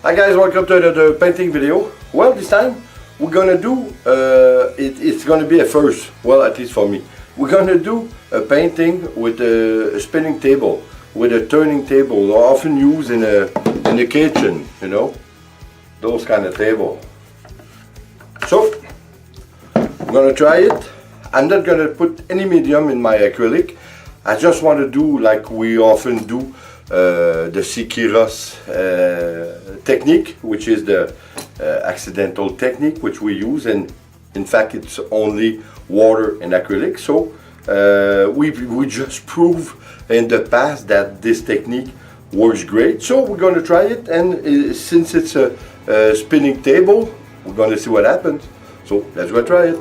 Hi guys, welcome to the painting video. Well, this time we're gonna do, it's gonna be a first, well at least for me. We're gonna do a painting with a spinning table, with a turning table, often used in the kitchen, you know, those kind of table. So, I'm gonna try it. I'm not gonna put any medium in my acrylic. I just want to do like we often do the Sikiros technique, which is the accidental technique which we use, and in fact it's only water and acrylic. So we just prove in the past that this technique works great. So we're going to try it, and since it's a spinning table, we're going to see what happens. So let's go try it.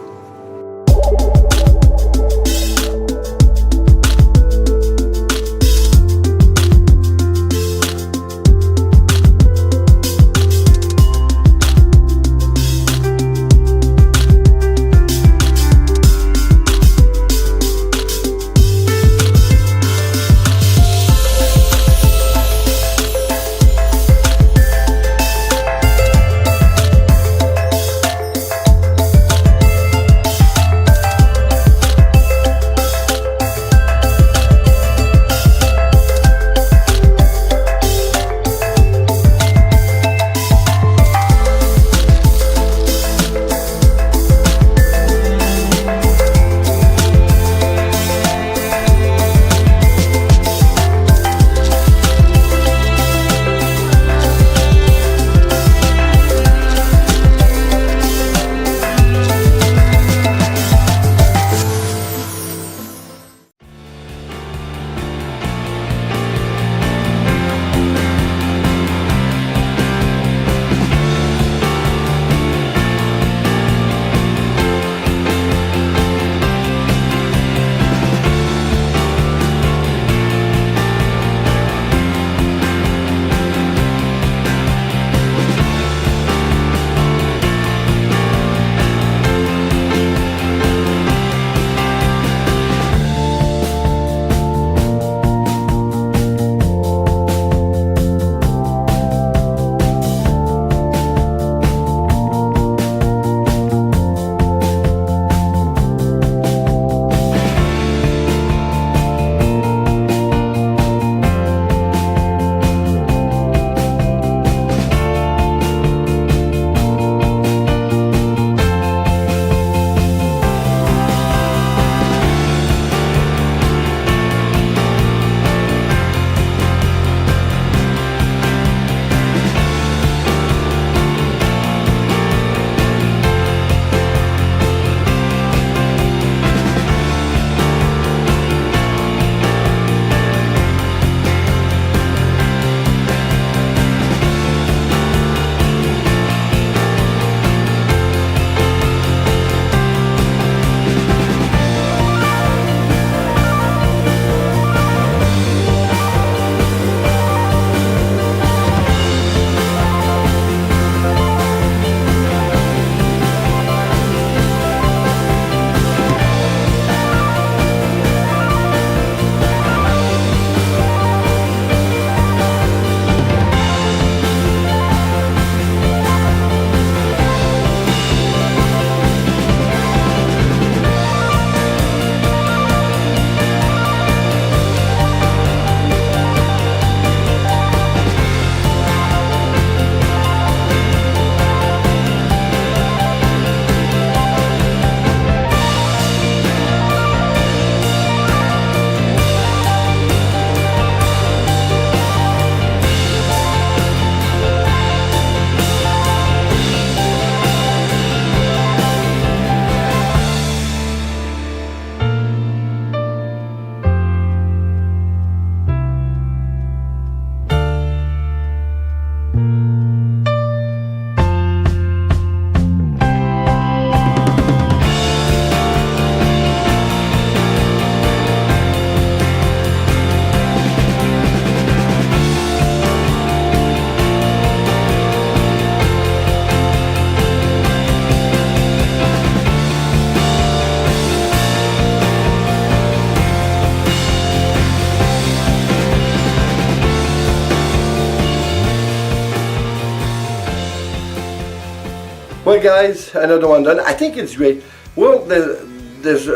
Well, guys, another one done. I think it's great. Well, there's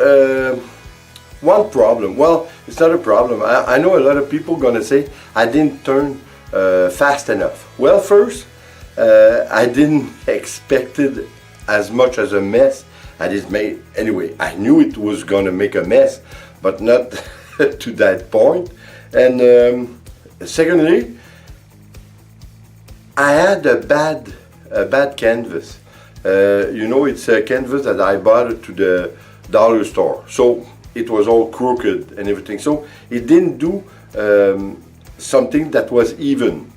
one problem. Well, it's not a problem. I know a lot of people gonna say I didn't turn fast enough. Well, first, I didn't expect it as much as a mess as it made. Anyway, I knew it was gonna make a mess, but not to that point. And secondly, I had a bad canvas. You know, it's a canvas that I bought it to the dollar store. So it was all crooked and everything. So it didn't do something that was even.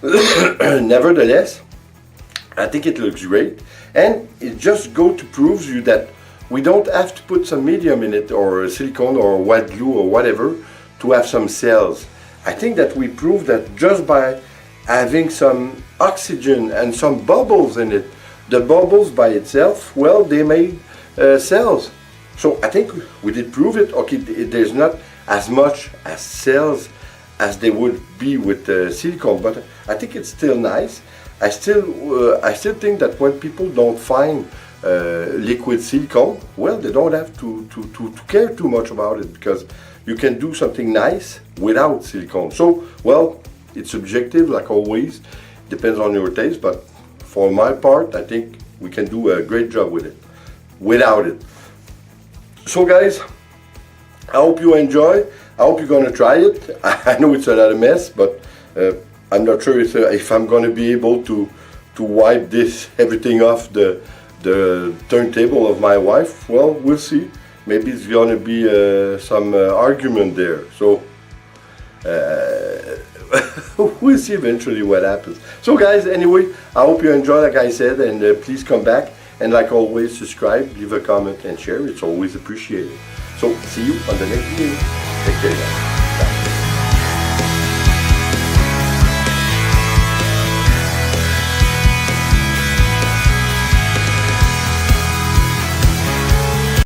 Nevertheless, I think it looks great. And it just go to prove you that we don't have to put some medium in it or silicone or white glue or whatever to have some cells. I think that we proved that just by having some oxygen and some bubbles in it, the bubbles by itself, well, they made cells. So I think we did prove it. Okay, there's not as much as cells as they would be with silicone, but I think it's still nice. I still think that when people don't find liquid silicone, well, they don't have to care too much about it, because you can do something nice without silicone. So, well, it's subjective, like always, depends on your taste, but for my part, I think we can do a great job with it, without it. So guys, I hope you enjoy. I hope you're gonna try it. I know it's a lot of mess, but I'm not sure if I'm gonna be able to wipe everything off the turntable of my wife. Well, we'll see. Maybe it's gonna be some argument there. So we'll see eventually what happens. So guys, anyway, I hope you enjoy, like I said, and please come back. And like always, subscribe, leave a comment and share. It's always appreciated. So see you on the next video. Take care, guys.